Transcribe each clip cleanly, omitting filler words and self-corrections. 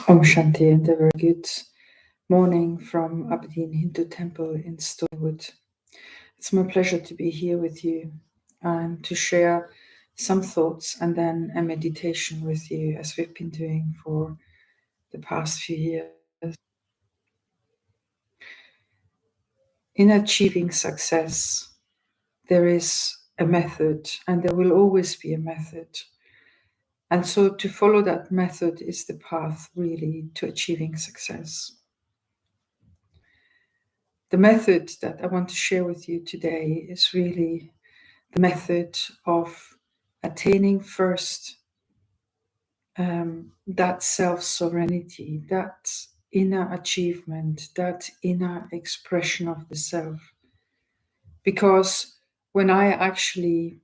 Om Shanti, and a very good morning from Aberdeen Hindu Temple in Stonywood. It's my pleasure to be here with you and to share some thoughts and then a meditation with you, as we've been doing for the past few years. In achieving success, there is a method, and there will always be a method. And so to follow that method is the path really to achieving success. The method that I want to share with you today is really the method of attaining first that self-sovereignty, that inner achievement, that inner expression of the self. Because when I actually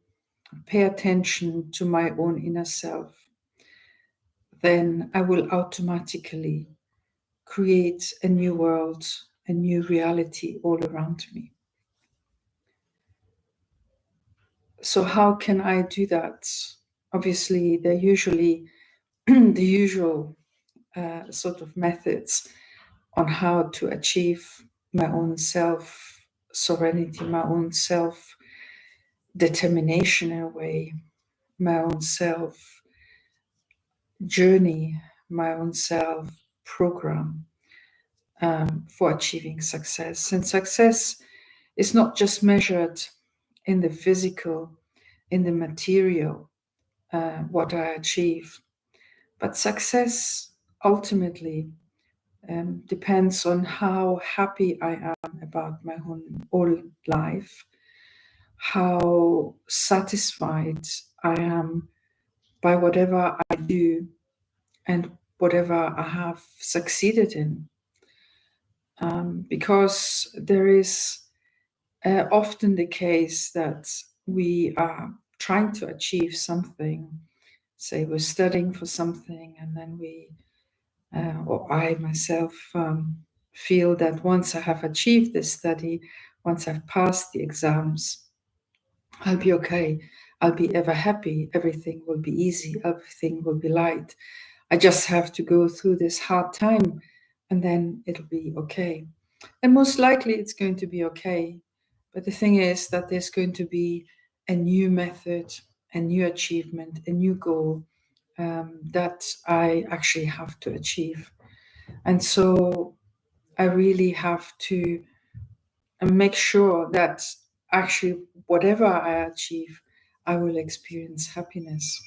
pay attention to my own inner self, then I will automatically create a new world, a new reality all around me. So how can I do that? Obviously, they're usually the usual sort of methods on how to achieve my own self-sovereignty, my own self-determination in a way, my own self-journey, my own self-program for achieving success. And success is not just measured in the physical, in the material, what I achieve, but success ultimately depends on how happy I am about my whole life, how satisfied I am by whatever I do and whatever I have succeeded in. Because there is often the case that we are trying to achieve something, say we're studying for something, and then or I myself feel that once I have achieved this study, once I've passed the exams, I'll be okay. I'll be ever happy. Everything will be easy. Everything will be light. I just have to go through this hard time and then it'll be okay. And most likely it's going to be okay. But the thing is that there's going to be a new method, a new achievement, a new goal that I actually have to achieve. And so I really have to make sure that actually whatever I achieve, I will experience happiness.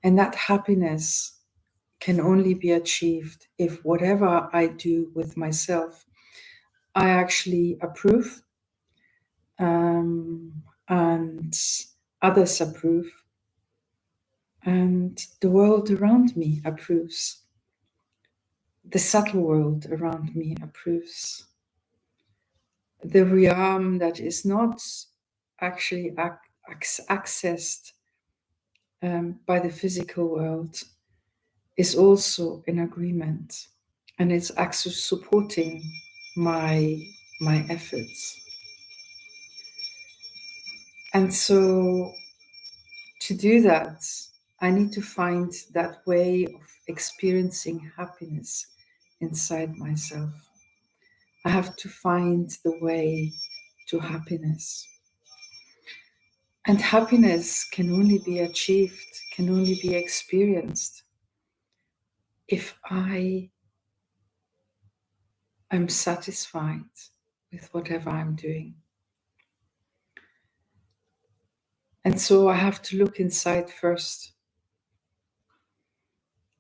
And that happiness can only be achieved if whatever I do with myself, I actually approve and others approve and the world around me approves. The subtle world around me approves. The realm that is not actually accessed by the physical world is also in agreement, and it's actually supporting my efforts. And so to do that, I need to find that way of experiencing happiness inside myself. I have to find the way to happiness. And happiness can only be achieved, can only be experienced if I am satisfied with whatever I'm doing. And so I have to look inside first.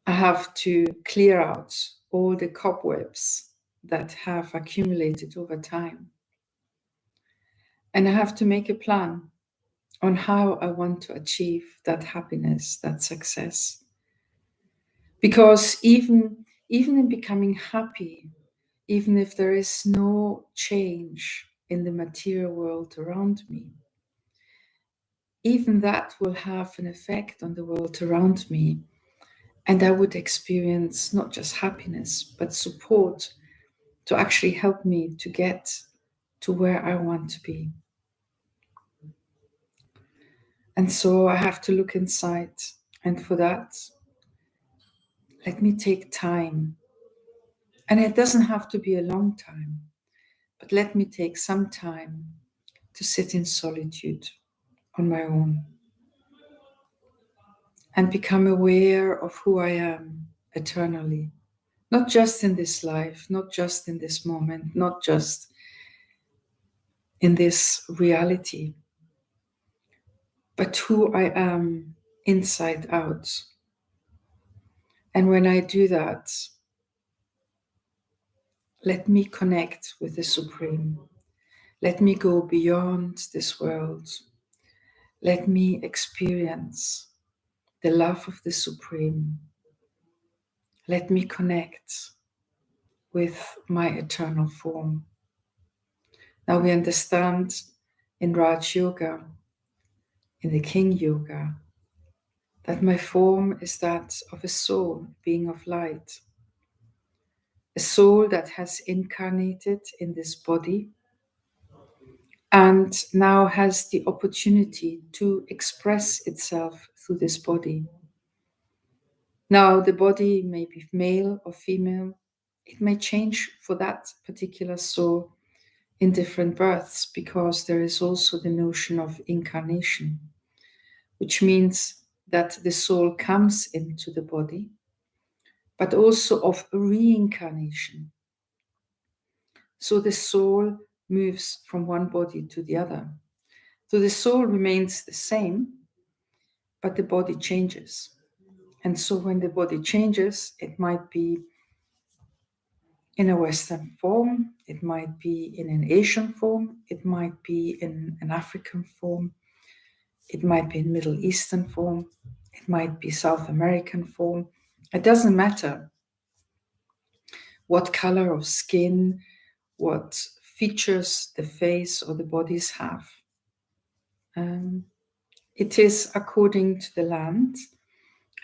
I have to clear out all the cobwebs that have accumulated over time. And I have to make a plan on how I want to achieve that happiness, that success. Because even in becoming happy, even if there is no change in the material world around me, even that will have an effect on the world around me. And I would experience not just happiness, but support to actually help me to get to where I want to be. And so I have to look inside. And for that, Let me take time. And it doesn't have to be a long time, but let me take some time to sit in solitude on my own and become aware of who I am eternally. Not just in this life, not just in this moment, not just in this reality, but who I am inside out. And when I do that, let me connect with the Supreme. Let me go beyond this world. Let me experience the love of the Supreme. Let me connect with my eternal form. Now we understand in Raj Yoga, in the King Yoga, that my form is that of a soul, being of light. A soul that has incarnated in this body and now has the opportunity to express itself through this body. Now, the body may be male or female. It may change for that particular soul in different births, because there is also the notion of incarnation, which means that the soul comes into the body, but also of reincarnation. So the soul moves from one body to the other. So the soul remains the same, but the body changes. And so when the body changes, it might be in a Western form, it might be in an Asian form, it might be in an African form, it might be in Middle Eastern form, it might be South American form. It doesn't matter what color of skin, what features the face or the bodies have. It is according to the land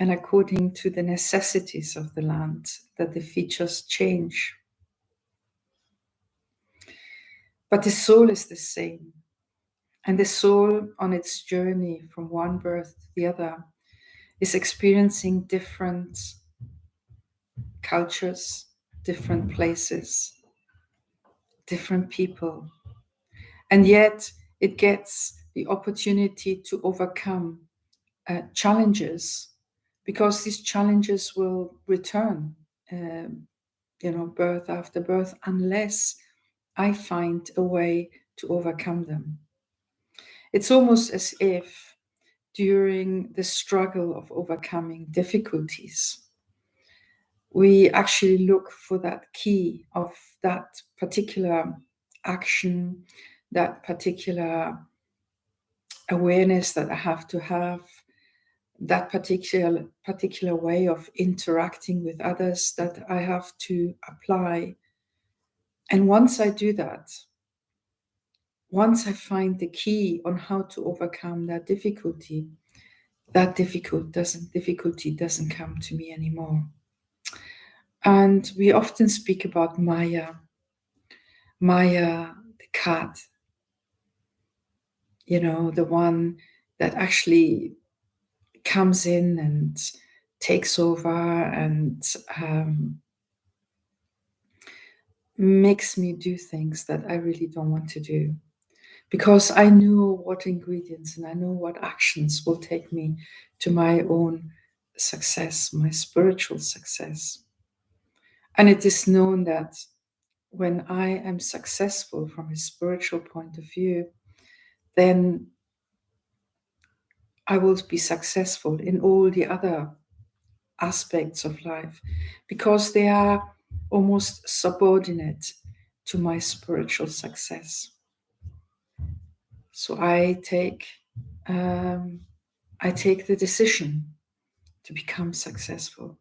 and according to the necessities of the land that the features change. But the soul is the same. And the soul, on its journey from one birth to the other, is experiencing different cultures, different places, different people. And yet it gets the opportunity to overcome challenges, because these challenges will return, birth after birth, unless I find a way to overcome them. It's almost as if during the struggle of overcoming difficulties, we actually look for that key of that particular action, that particular awareness that I have to have, that particular way of interacting with others that I have to apply. And once I do that, once I find the key on how to overcome that difficulty, that difficulty doesn't come to me anymore. And we often speak about Maya, the cat, the one that actually comes in and takes over and makes me do things that I really don't want to do, because I know what ingredients and I know what actions will take me to my own success, my spiritual success. And it is known that when I am successful from a spiritual point of view, then I will be successful in all the other aspects of life, because they are almost subordinate to my spiritual success. So I take the decision to become successful.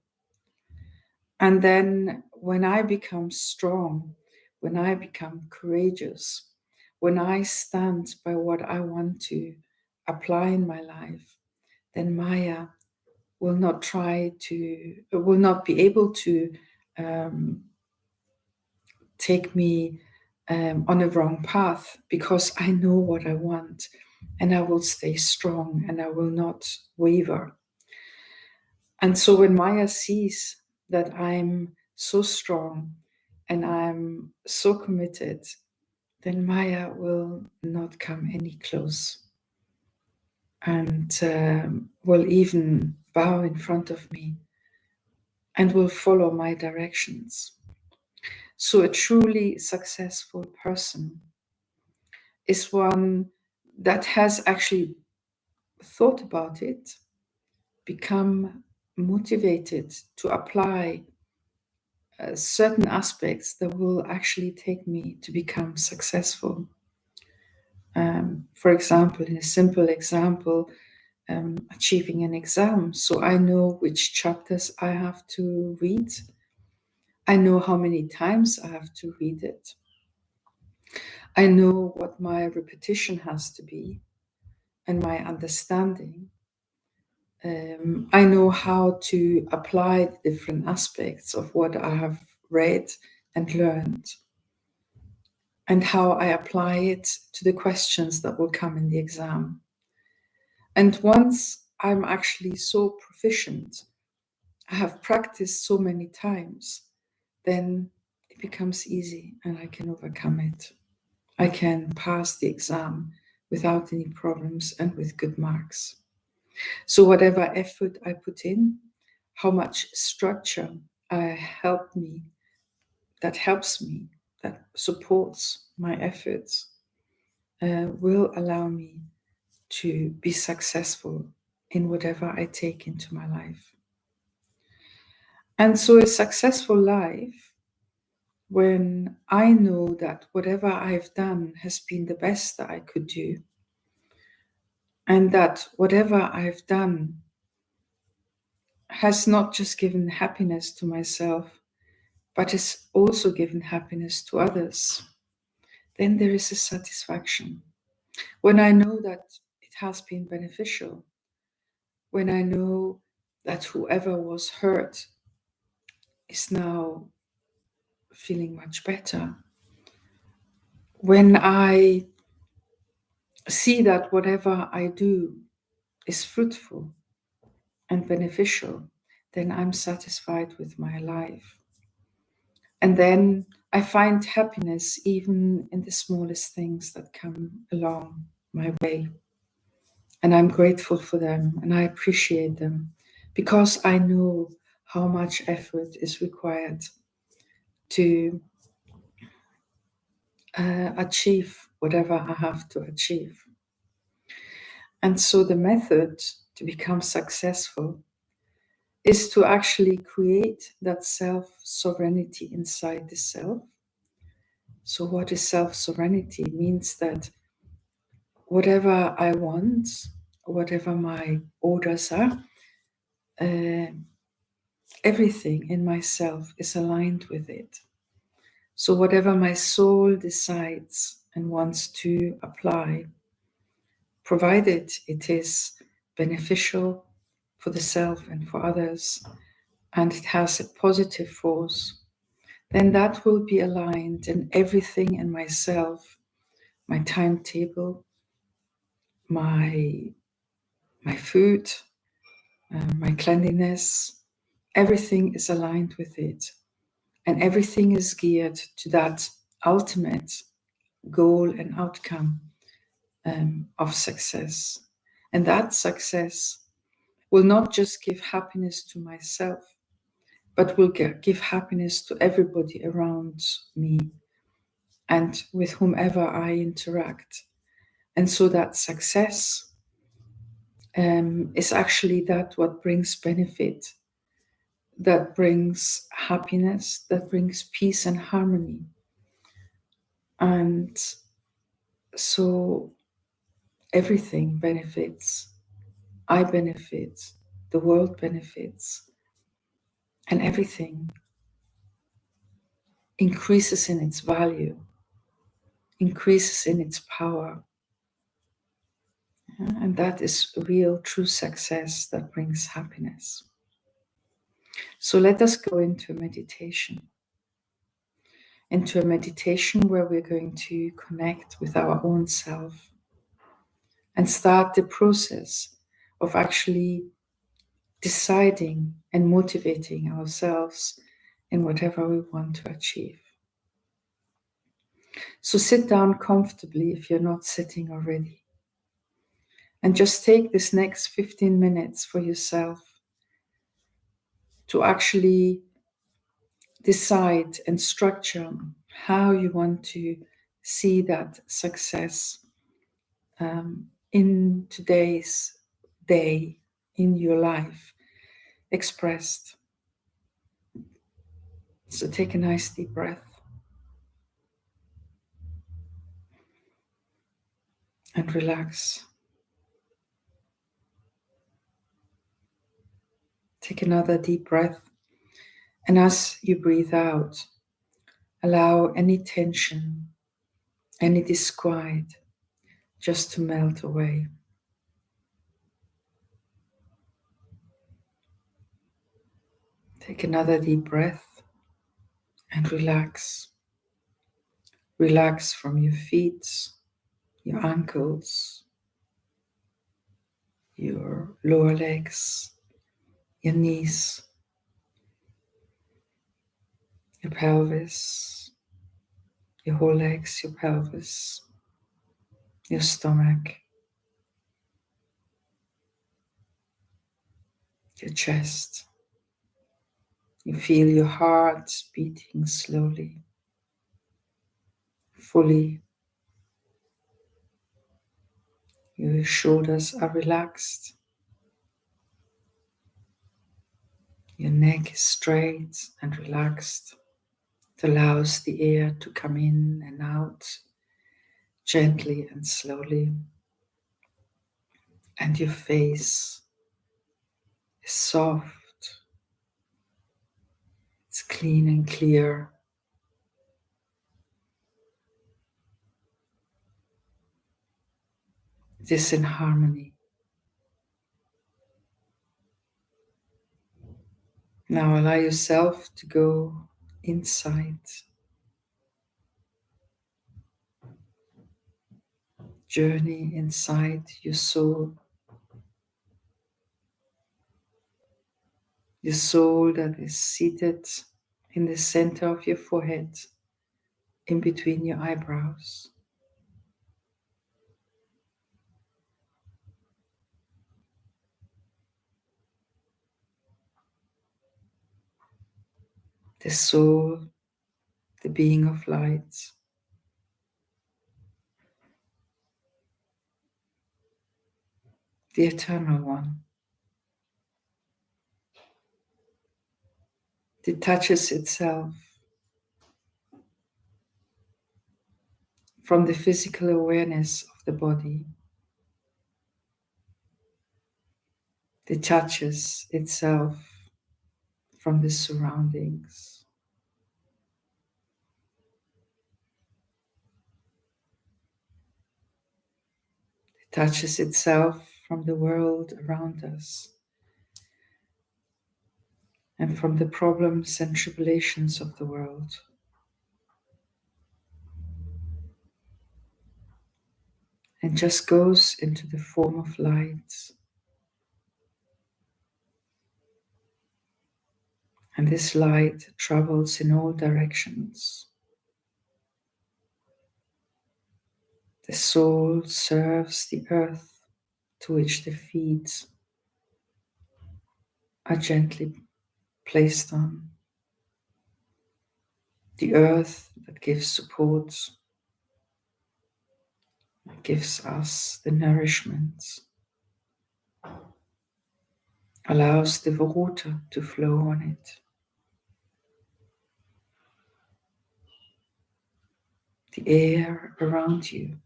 And then when I become strong, when I become courageous, when I stand by what I want to apply in my life, then Maya will not be able to take me on a wrong path, because I know what I want, and I will stay strong and I will not waver. And so when Maya sees that I'm so strong and I'm so committed, then Maya will not come any close and will even bow in front of me and will follow my directions. So a truly successful person is one that has actually thought about it, become motivated to apply certain aspects that will actually take me to become successful. For example, in a simple example, achieving an exam. So I know which chapters I have to read. I know how many times I have to read it. I know what my repetition has to be and my understanding. I know how to apply the different aspects of what I have read and learned, and how I apply it to the questions that will come in the exam. And once I'm actually so proficient, I have practiced so many times, then it becomes easy and I can overcome it. I can pass the exam without any problems and with good marks. So whatever effort I put in, how much structure that helps me, that supports my efforts, will allow me to be successful in whatever I take into my life. And so a successful life, when I know that whatever I've done has been the best that I could do, and that whatever I've done has not just given happiness to myself, but has also given happiness to others, then there is a satisfaction. When I know that it has been beneficial, when I know that whoever was hurt is now feeling much better, when I see that whatever I do is fruitful and beneficial, then I'm satisfied with my life. And then I find happiness even in the smallest things that come along my way. And I'm grateful for them and I appreciate them because I know how much effort is required to achieve whatever I have to achieve. And so the method to become successful is to actually create that self-sovereignty inside the self. So what is self-sovereignty? It means that whatever I want, whatever my orders are, everything in myself is aligned with it. So whatever my soul decides and wants to apply, provided it is beneficial for the self and for others, and it has a positive force, then that will be aligned in everything in myself, my timetable, my food, my cleanliness, everything is aligned with it. And everything is geared to that ultimate goal and outcome of success. And that success will not just give happiness to myself, but will give happiness to everybody around me and with whomever I interact. And so that success is actually that what brings benefit, that brings happiness, that brings peace and harmony. And so everything benefits. I benefit, the world benefits, and everything increases in its value, increases in its power. And that is real, true success that brings happiness. So let us go into a meditation where we're going to connect with our own self and start the process of actually deciding and motivating ourselves in whatever we want to achieve. So sit down comfortably if you're not sitting already. And just take this next 15 minutes for yourself to actually decide and structure how you want to see that success in today's day, in your life, expressed. So take a nice deep breath and relax. Take another deep breath, and as you breathe out, allow any tension, any disquiet just to melt away. Take another deep breath and relax. Relax from your feet, your ankles, your lower legs, your knees, your pelvis, your whole legs, your pelvis, your stomach, your chest. You feel your heart beating slowly, fully. Your shoulders are relaxed. Your neck is straight and relaxed. It allows the air to come in and out gently and slowly. And your face is soft. It's clean and clear. It is in harmony. Now allow yourself to go inside. Journey inside your soul. Your soul that is seated in the center of your forehead, in between your eyebrows. The soul, the being of light. The eternal one. Detaches itself from the physical awareness of the body. Detaches itself from the surroundings. Detaches itself from the world around us and from the problems and tribulations of the world. And just goes into the form of light. And this light travels in all directions. The soul serves the earth to which the feet are gently placed on. The earth that gives support, gives us the nourishment, allows the water to flow on it. The air around you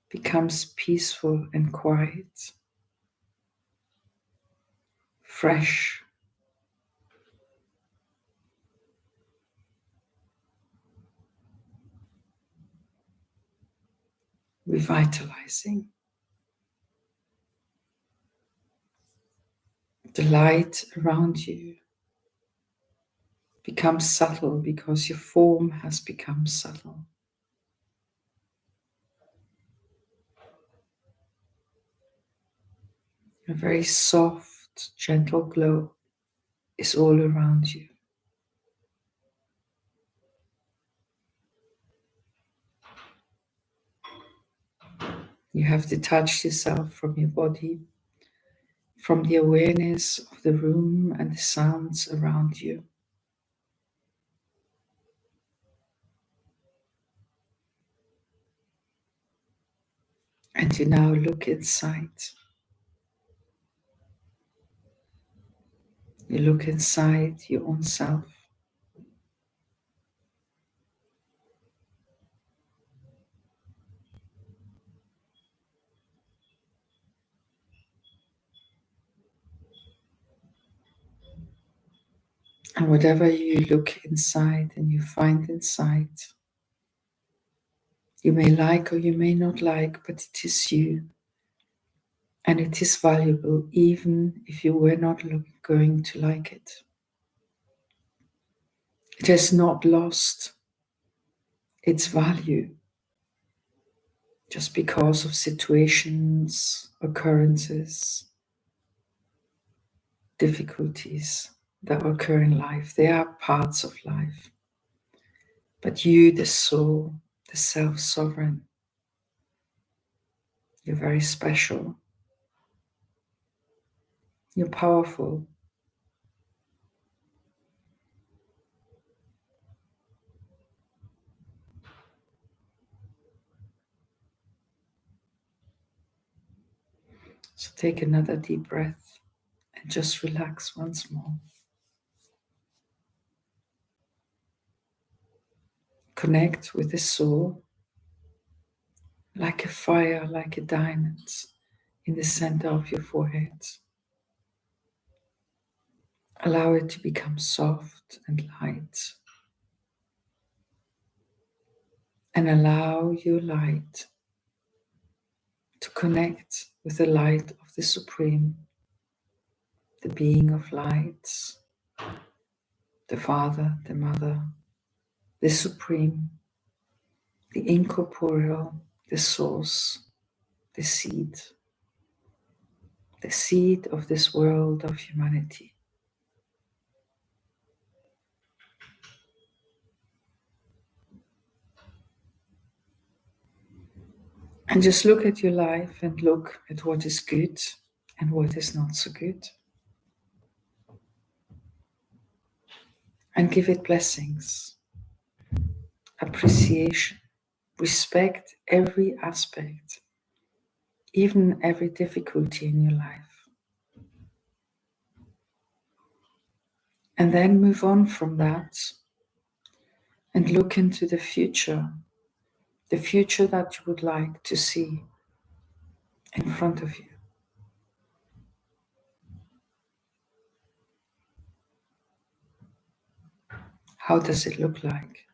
becomes peaceful and quiet, fresh, revitalizing. The light around you becomes subtle because your form has become subtle. A very soft, gentle glow is all around you. You have detached yourself from your body, from the awareness of the room and the sounds around you. And you now look inside. You look inside your own self. And whatever you look inside and you find inside, you may like or you may not like, but it is you. And it is valuable even if you were not going to like it. It has not lost its value just because of situations, occurrences, difficulties that occur in life. They are parts of life. But you, the soul, the self-sovereign, you're very special. You're powerful. So take another deep breath and just relax once more. Connect with the soul like a fire, like a diamond in the center of your forehead. Allow it to become soft and light. And allow your light to connect with the light of the Supreme, the being of light, the Father, the Mother, the Supreme, the incorporeal, the source, the seed of this world of humanity. And just look at your life and look at what is good and what is not so good. And give it blessings, appreciation, respect every aspect, even every difficulty in your life. And then move on from that and look into the future that you would like to see in front of you. How does it look like?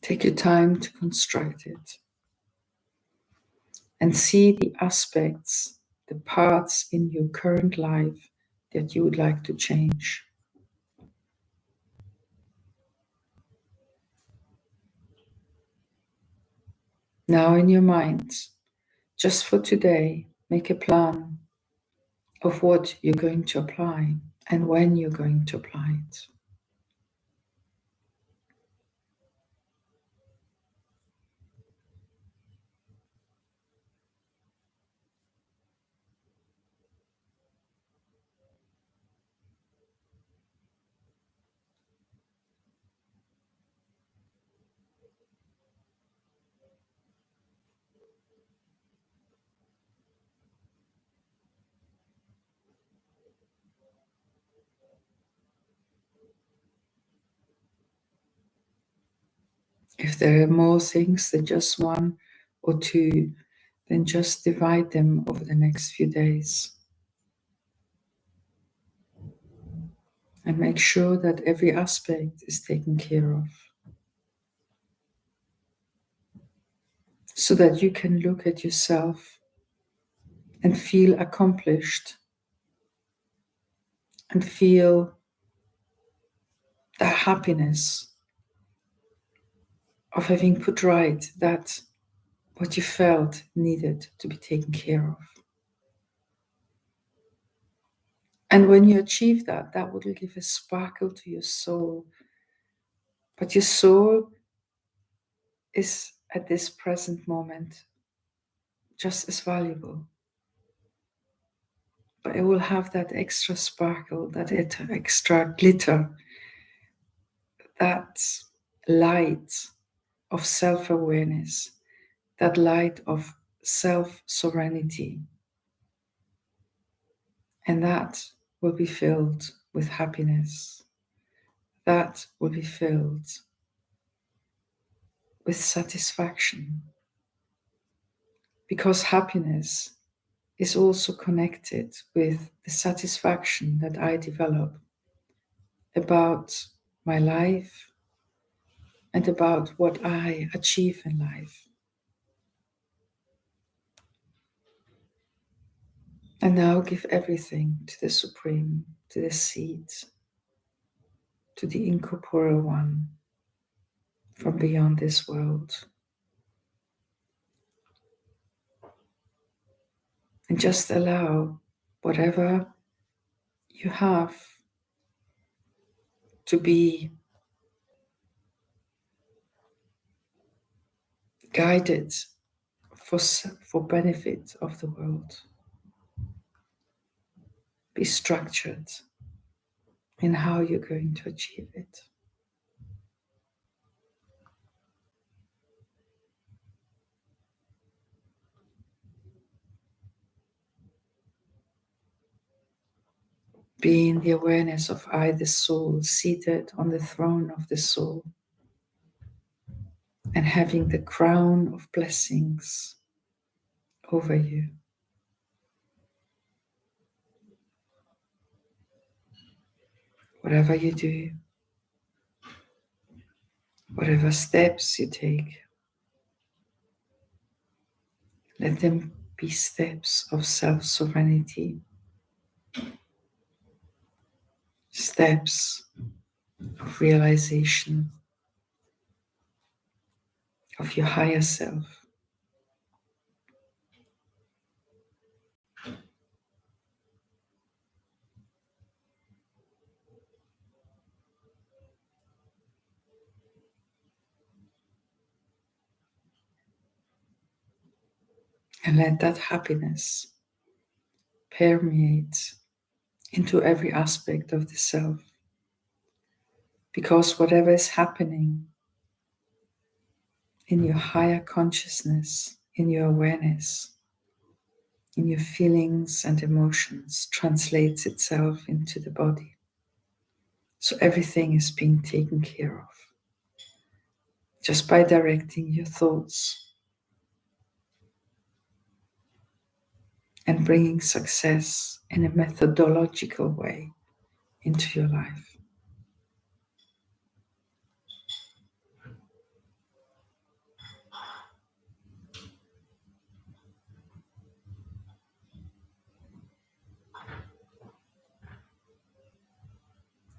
Take your time to construct it and see the aspects, the parts in your current life that you would like to change. Now in your mind, just for today, make a plan of what you're going to apply and when you're going to apply it. If there are more things than just one or two, then just divide them over the next few days. And make sure that every aspect is taken care of. So that you can look at yourself and feel accomplished and feel that happiness of having put right that what you felt needed to be taken care of. And when you achieve that, that will give a sparkle to your soul. But your soul is at this present moment just as valuable. But it will have that extra sparkle, that extra glitter, that light of self-awareness, that light of self-sovereignty. And that will be filled with happiness. That will be filled with satisfaction. Because happiness is also connected with the satisfaction that I develop about my life and about what I achieve in life. And now give everything to the Supreme, to the Seed, to the incorporeal one from beyond this world. And just allow whatever you have to be guided for benefit of the world. Be structured in how you're going to achieve it. Be in the awareness of I, the soul, seated on the throne of the soul, and having the crown of blessings over you. Whatever you do, whatever steps you take, let them be steps of self-sovereignty, steps of realization of your higher self. And let that happiness permeate into every aspect of the self. Because whatever is happening in your higher consciousness, in your awareness, in your feelings and emotions, translates itself into the body. So everything is being taken care of just by directing your thoughts and bringing success in a methodological way into your life.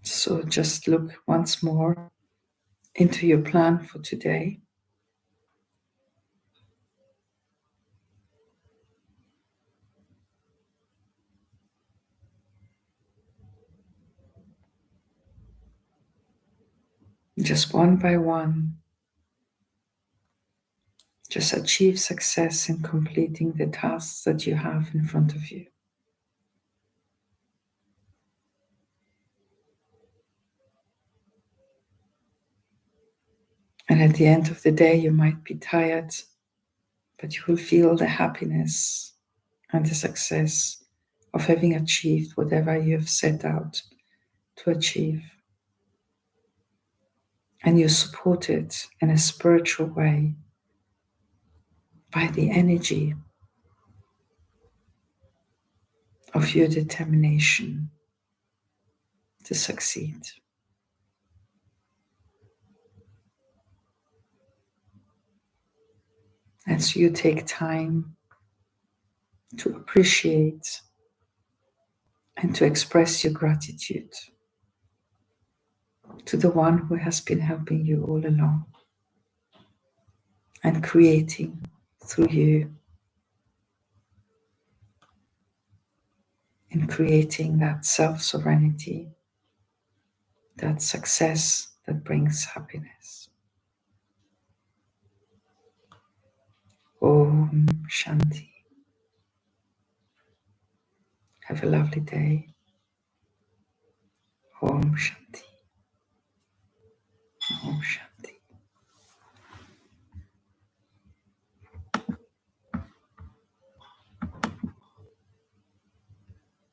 So just look once more into your plan for today. Just one by one, just achieve success in completing the tasks that you have in front of you. And at the end of the day, you might be tired, but you will feel the happiness and the success of having achieved whatever you have set out to achieve. And you're supported in a spiritual way by the energy of your determination to succeed. And so you take time to appreciate and to express your gratitude to the one who has been helping you all along and creating through you, in creating that self-sovereignty, that success that brings happiness. Om Shanti. Have a lovely day. Om Shanti. Om Shanti.